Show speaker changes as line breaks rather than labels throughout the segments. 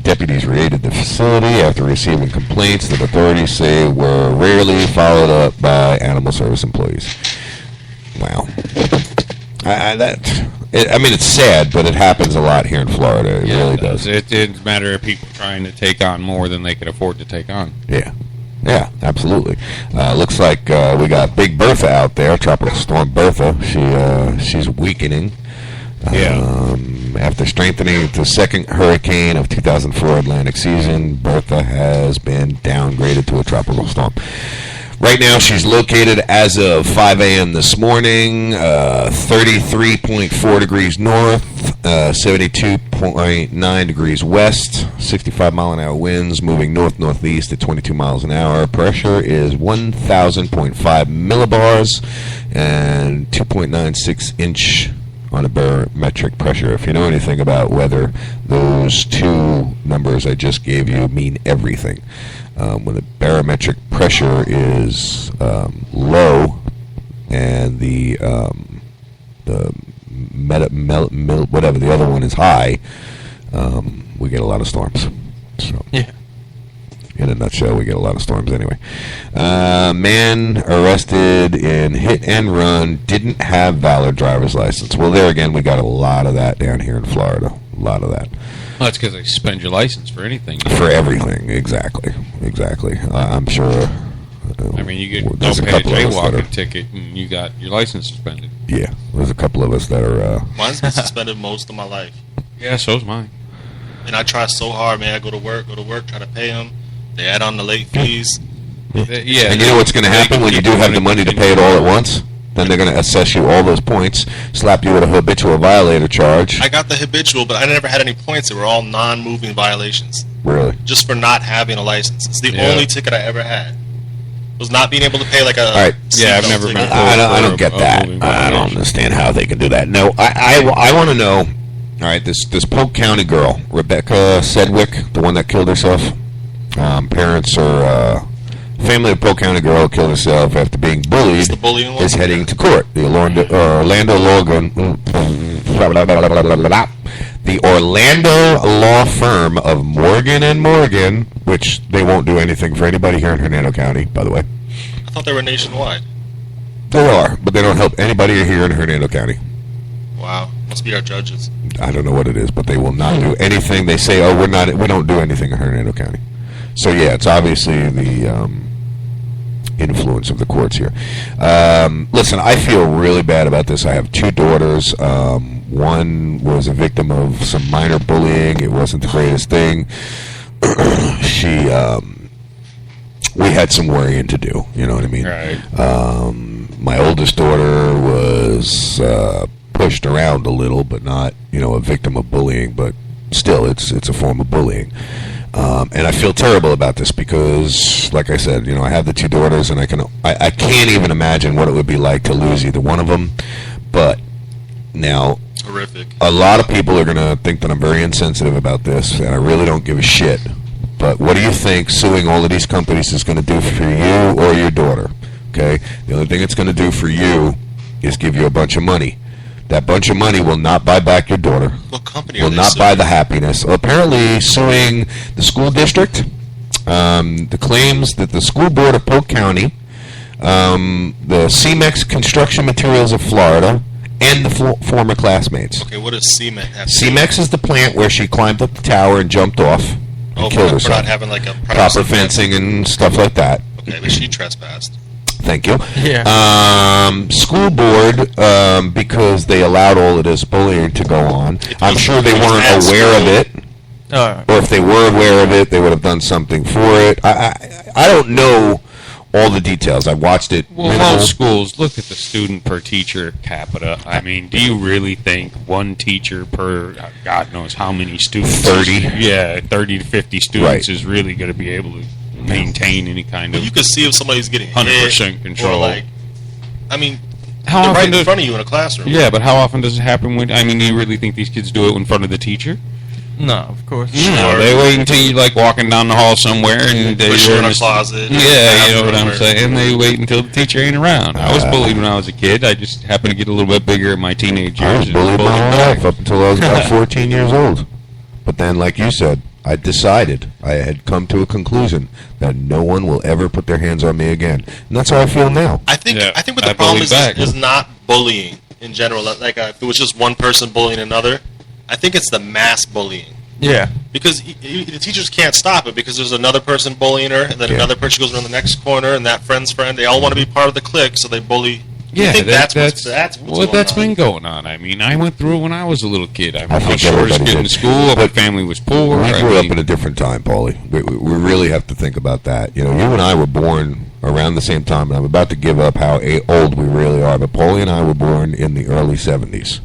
deputies raided the facility after receiving complaints that authorities say were rarely followed up by animal service employees. Wow. It's sad, but it happens a lot here in Florida. It really does.
It's a matter of people trying to take on more than they can afford to take on.
Yeah, absolutely. Looks like we got Big Bertha out there, Tropical Storm Bertha. She's weakening. After strengthening the second hurricane of 2004 Atlantic season, Bertha has been downgraded to a tropical storm. Right now, she's located as of 5 a.m. this morning, 33.4 degrees north, 72.9 degrees west, 65-mile-an-hour winds moving north-northeast at 22 miles an hour. Pressure is 1,000.5 millibars and 2.96 inch on a barometric pressure. If you know anything about weather, those two numbers I just gave you mean everything. When the barometric pressure is low and the whatever the other one is high, we get a lot of storms. So,
yeah.
In a nutshell, we get a lot of storms anyway. Man arrested in hit and run, didn't have valid driver's license. Well, there again, we got a lot of that down here in Florida. A lot of that.
Well, that's because they suspend your license for anything.
For everything, exactly. I'm sure.
You don't pay a jaywalking ticket and you got your license suspended.
Yeah, there's a couple of us that are.
Mine's been suspended most of my life.
Yeah, so's mine.
And I try so hard, man. I go to work, try to pay them. They add on the late fees.
Yeah. And you know what's going to happen when you do have the money to pay it all at once? Then they're going to assess you all those points, slap you with a habitual violator charge.
I got the habitual, but I never had any points. They were all non-moving violations.
Really?
Just for not having a license. It's the only ticket I ever had. Was not being able to pay like a...
All right.
Yeah, I've never been...
I don't get that. I don't understand how they can do that. No, I want to know... All right, this Polk County girl, Rebecca Sedgwick, the one that killed herself. Parents are... family of Polk County girl killed herself after being bullied is heading to court. The Orlando law firm of Morgan & Morgan, which they won't do anything for anybody here in Hernando County, by the way.
I thought they were nationwide.
They are, but they don't help anybody here in Hernando County.
Wow. Must be our judges.
I don't know what it is, but they will not do anything. They say, we don't do anything in Hernando County. So, yeah, it's obviously the influence of the courts here. Listen, I feel really bad about this. I have two daughters. One was a victim of some minor bullying. It wasn't the greatest thing. We had some worrying to do. You know what I mean?
Right.
My oldest daughter was pushed around a little, but not, a victim of bullying. But still, it's a form of bullying. And I feel terrible about this because, like I said, I have the two daughters, and I can't even imagine what it would be like to lose either one of them. But now,
horrific.
A lot of people are going to think that I'm very insensitive about this, and I really don't give a shit. But what do you think suing all of these companies is going to do for you or your daughter? Okay, the only thing it's going to do for you is give you a bunch of money. That bunch of money will not buy back your daughter.
What company
will not buy the happiness. Apparently, suing the school district. The claims that the school board of Polk County, the CMEX Construction Materials of Florida, and the former classmates.
Okay, what does CMEX have?
CMEX is the plant where she climbed up the tower and jumped off and killed herself.
For not having like a
proper fencing and stuff like that.
Okay, but she trespassed.
Thank you.
Yeah.
School board, because they allowed all of this bullying to go on. I'm sure they weren't aware of it. Or if they were aware of it, they would have done something for it. I don't know all the details. I watched it.
Well, most schools, look at the student per teacher capita. I mean, do you really think one teacher per, God knows how many students?
30.
Yeah, 30 to 50 students is really going to be able to maintain any kind of...
You can see if somebody's getting
100% control.
Or how they're right in front of you in a classroom.
Yeah, but how often does it happen when... do you really think these kids do it in front of the teacher?
No, of course.
No, they wait until you're walking down the hall somewhere and they're
in a closet.
Yeah, you know what I'm saying. They wait until the teacher ain't around. I was bullied when I was a kid. I just happened to get a little bit bigger in my teenage years.
I was bullied my whole life up until I was about 14 years old. But then, like you said, I decided, I had come to a conclusion that no one will ever put their hands on me again. And that's how I feel now.
I think what the problem is not bullying in general. Like if it was just one person bullying another, I think it's the mass bullying.
Yeah.
Because the teachers can't stop it because there's another person bullying her, and then another person goes around the next corner, and that friend's friend. They all want to be part of the clique, so they bully.
Yeah,
I think that's what's
been going on. I mean, I went through it when I was a little kid. I was
think
shortest
everybody
kid in
did.
school. My family was poor.
We grew up in a different time, Paulie. We really have to think about that. You know, you and I were born around the same time, and I'm about to give up how old we really are, but Paulie and I were born in the early 70s.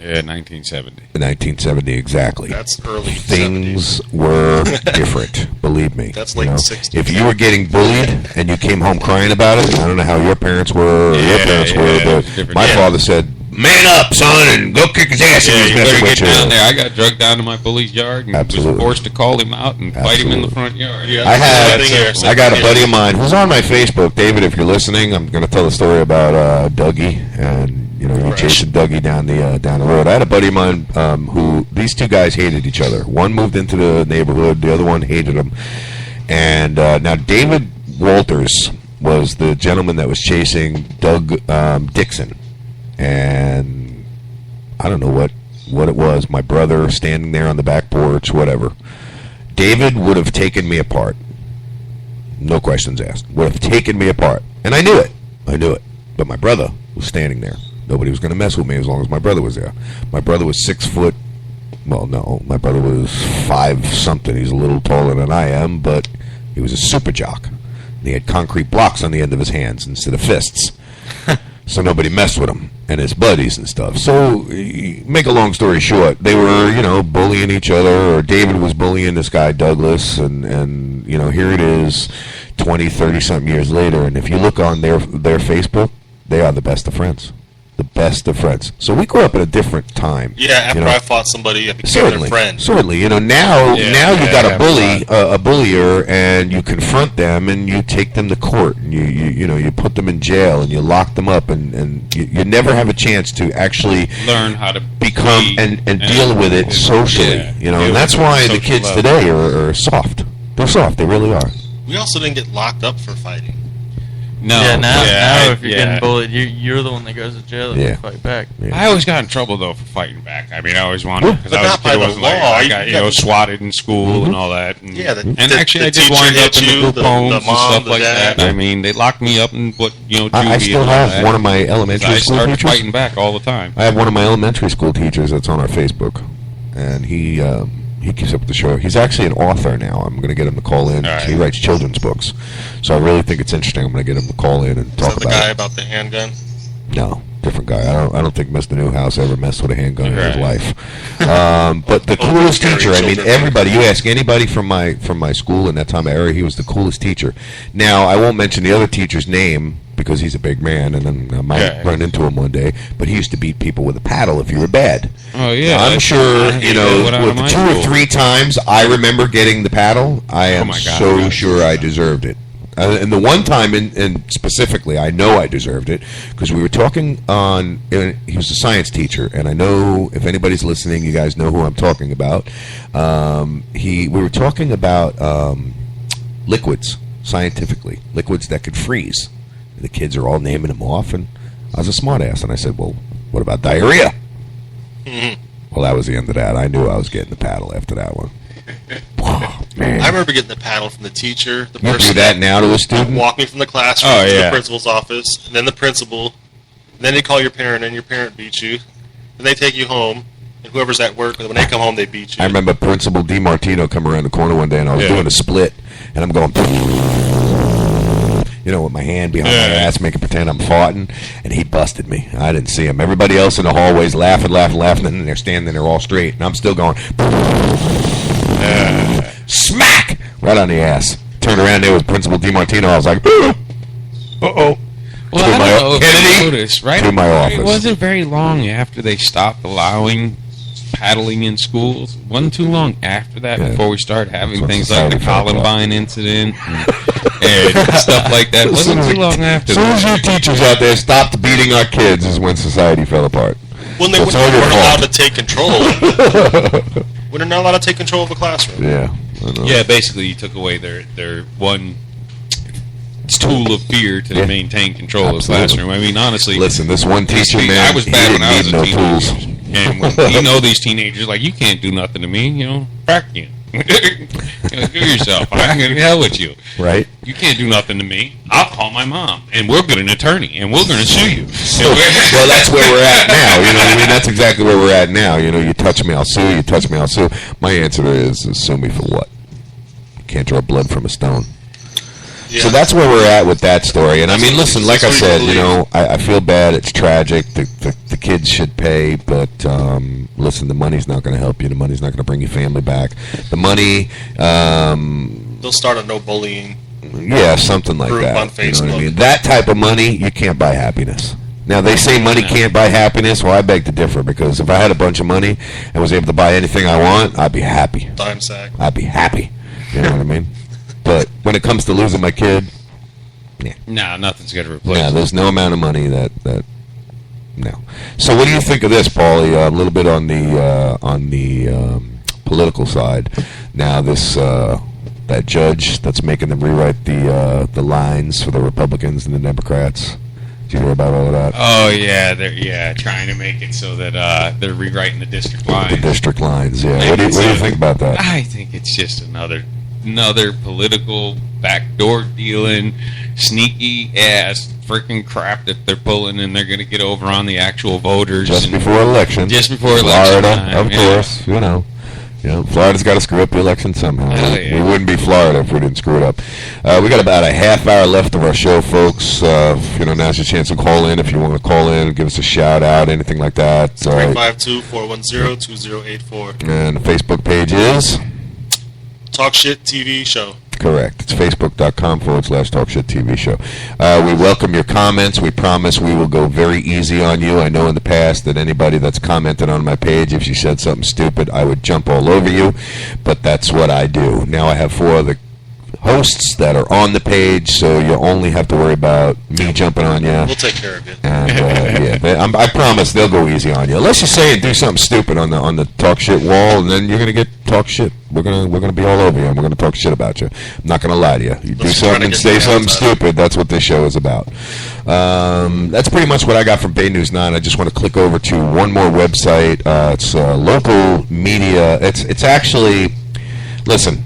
Yeah, 1970.
1970, exactly.
That's early.
Things were different, believe me.
That's late 60s.
If you were getting bullied and you came home crying about it, I don't know how your parents were or your parents were, but my father said, "Man up, son, and go kick his ass."
Yeah, you better get down there. I got drugged down to my bully's yard and
Absolutely.
was forced to call him out and fight him in the front yard.
Yeah,
I got a buddy of mine who's on my Facebook. David, if you're listening, I'm going to tell a story about Dougie, and you know, you chasing Dougie down the road. I had a buddy of mine who these two guys hated each other. One moved into the neighborhood, the other one hated him. And now David Walters was the gentleman that was chasing Doug Dixon. And I don't know what it was. My brother standing there on the back porch, whatever. David would have taken me apart. No questions asked. Would have taken me apart. And I knew it. But my brother was standing there. Nobody was going to mess with me as long as my brother was there. My brother was 6 foot. Well, no, my brother was 5 something. He's a little taller than I am, but he was a super jock. And he had concrete blocks on the end of his hands instead of fists. So nobody messed with him and his buddies and stuff. So, make a long story short, they were, you know, bullying each other, or David was bullying this guy, Douglas, and you know, here it is 20, 30-something years later, and if you look on their Facebook, they are the best of friends. The best of friends. So we grew up in a different time.
Yeah, after I fought somebody, I became
Certainly,
their friend.
certainly. You know, now you got a bully, a bullier, and you confront them, and you take them to court, and you know, you put them in jail, and you lock them up, and you never have a chance to actually
learn how to
become and deal with it socially.
Yeah,
you know, and that's why the kids today are soft. They're soft. They really are.
We also didn't get locked up for fighting.
No.
Yeah, now if you're getting bullied, you're the one that goes to jail if you fight back.
Yeah.
I always got in trouble, though, for fighting back. I mean, I always wanted, because
But
I was
not
a
by
kid,
the
wasn't like,
law.
I got, swatted in school and all that. And,
Yeah,
and actually, I did
teacher
wind up
hit
in the
you,
group
the
homes and
mom,
stuff
the
like
dad.
that. I mean, they locked me up in what, juvie
I still
and all
have
that.
one of my elementary
I
school
started
teachers.
fighting back all the time.
I have one of my elementary school teachers that's on our Facebook, and he keeps up with the show. He's actually an author now. I'm going to get him to call in.
Right.
He writes children's books, so I really think it's interesting. I'm going to get him to call in and
Is
talk
that the
about
guy
it.
about the handgun?
No, different guy. I don't think Mr. Newhouse ever messed with a handgun in his
Right.
life. But the coolest teacher. I mean, everybody. You ask anybody from my school in that time era, he was the coolest teacher. Now, I won't mention the other teacher's name because he's a big man, and then I might run into him one day. But he used to beat people with a paddle if you were bad.
Oh, yeah.
Now, I'm sure, you know, with the
my
2 or
school.
3 times I remember getting the paddle, I am
my God,
so
I
sure I deserved it. And the one time, and specifically, I know I deserved it, because we were talking on, he was a science teacher, and I know if anybody's listening, you guys know who I'm talking about. We were talking about liquids, scientifically, liquids that could freeze. The kids are all naming them off, and I was a smartass, and I said, well, what about diarrhea? Well, that was the end of that. I knew I was getting the paddle after that one. Oh, man.
I remember getting the paddle from the teacher. The
You
person
do that now to a student?
walk me from the classroom
Oh,
to
yeah.
the principal's office, and then the principal. Then they call your parent, and your parent beats you. Then they take you home, and whoever's at work, when they come home, they beat you.
I remember Principal DiMartino come around the corner one day, and I was doing a split, and I'm going, you know, with my hand behind my ass, making pretend I'm farting, and he busted me. I didn't see him. Everybody else in the hallways laughing, and they're standing there all straight, and I'm still going, smack, right on the ass. Turned around there with Principal DiMartino. I was like, uh-oh.
Well, I don't know if you noticed, right?
To my office.
It wasn't very long after they stopped allowing paddling in schools. Wasn't too long after that before we started having
That's
things
what
like the
society felt
Columbine incident and stuff like that. Wasn't too long after
As soon as
that.
you teachers out there stopped beating our kids is when society fell apart.
when they
That's
weren't
all your
allowed
fault.
to take control. when they're not allowed to take control of a classroom.
Yeah. I know.
Yeah, basically you took away their one tool of fear to maintain control of the classroom. I mean, honestly,
listen, this one teacher, man,
I was bad when I was a teenager.
Tools.
And when you know these teenagers, like, you can't do nothing to me, crack you. Do yourself. I'm going to hell with you.
Right.
You can't do nothing to me. I'll call my mom, and we'll get an attorney, and we're going to sue you.
Well, that's where we're at now. You know what I mean? That's exactly where we're at now. You touch me, I'll sue. You touch me, I'll sue. My answer is sue me for what? You can't draw blood from a stone. Yeah. So that's where we're at with that story. And I mean, listen, like I said, I feel bad. It's tragic. The kids should pay, but listen, the money's not going to help you. The money's not going to bring your family back. The money,
they'll start a no bullying.
Yeah, something like that.
On Facebook.
You know what I mean? That type of money, you can't buy happiness. Now, they say money can't buy happiness. Well, I beg to differ, because if I had a bunch of money and was able to buy anything I want, I'd be happy.
Dime sack.
I'd be happy. You know what I mean? But when it comes to losing my kid,
no, nothing's going to replace it.
Yeah, there's no amount of money that no. So what do you think of this, Paulie? A little bit on the political side. Now, this that judge that's making them rewrite the lines for the Republicans and the Democrats. Did you hear about all of that?
Oh yeah, they're trying to make it so that they're rewriting the district lines.
The district lines, yeah. What do you think about that?
I think it's just another political backdoor dealing, sneaky ass freaking crap that they're pulling, and they're going to get over on the actual voters
just before election.
Just before election
Florida,
time,
of course. Florida's got to screw up the election somehow.
Yeah.
We wouldn't be Florida if we didn't screw it up. We got about a half hour left of our show, folks. Now's your chance to call in if you want to call in, give us a shout out, anything like that.
352-410-2084.
And the Facebook page is
Talk Shit TV Show.
Correct. It's facebook.com/Talk Shit TV Show. We welcome your comments. We promise we will go very easy on you. I know in the past that anybody that's commented on my page, if you said something stupid, I would jump all over you, but that's what I do. Now I have 4 other hosts that are on the page, so you only have to worry about me jumping on you.
We'll take care of you.
And I promise they'll go easy on you. Unless you say and do something stupid on the talk shit wall, and then you're gonna get talk shit. We're gonna be all over you, and we're gonna talk shit about you. I'm not gonna lie to you. You do something and say something stupid. That's what this show is about. That's pretty much what I got from Bay News 9. I just want to click over to one more website. It's local media. It's actually, listen.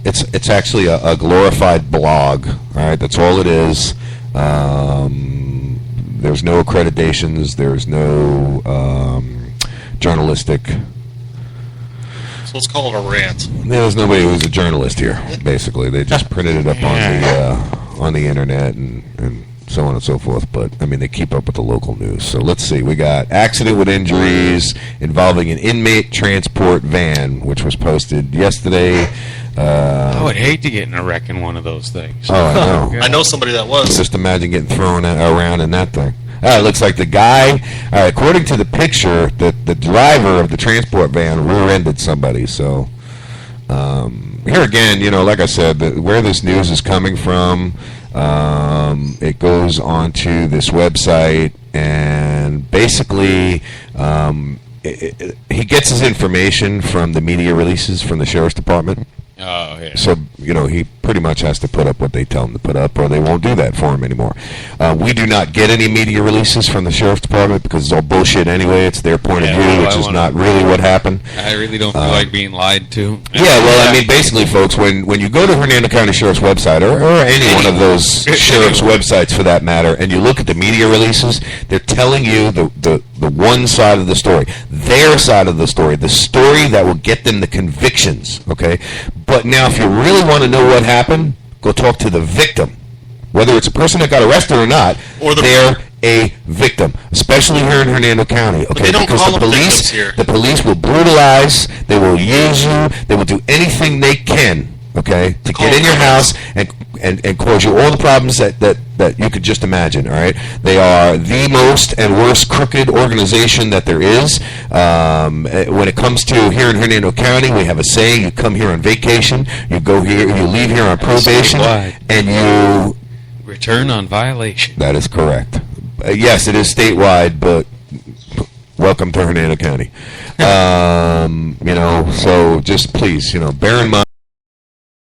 It's actually a glorified blog. All right, that's all it is. There's no accreditations. There's no journalistic.
So let's call it a rant.
There's nobody who's a journalist here. Basically, they just printed it up on the internet and so on and so forth. But I mean, they keep up with the local news. So let's see. We got accident with injuries involving an inmate transport van, which was posted yesterday.
I would hate to get in a wreck in one of those things.
Oh, I know.
I know somebody that was.
Just imagine getting thrown around in that thing. It looks like the guy, according to the picture, the driver of the transport van rear-ended somebody. So here again, like I said, where this news is coming from, it goes onto this website, and basically he gets his information from the media releases from the sheriff's department.
Oh, yeah.
So, he pretty much has to put up what they tell him to put up, or they won't do that for him anymore. We do not get any media releases from the sheriff's department because it's all bullshit anyway. It's their point of view, which is not really what happened.
I really don't feel like being lied to.
Yeah, well, I mean, basically, folks, when you go to Hernando County Sheriff's website, or any one of those sheriff's websites for that matter, and you look at the media releases, they're telling you the one side of the story, their side of the story that will get them the convictions, okay? But now, if you really want to know what happened, go talk to the victim. Whether it's a person that got arrested or not, they're a victim, especially here in Hernando County. Okay, because the police will brutalize, they will use you, they will do anything they can, okay, to get in your house and cause you all the problems that you could just imagine. All right, they are the most and worst crooked organization that there is. When it comes to here in Hernando County, we have a saying: you come here on vacation, you go here, you leave here on probation, and you
return on violation.
That is correct. Yes, it is statewide, but welcome to Hernando County. So just please, bear in mind.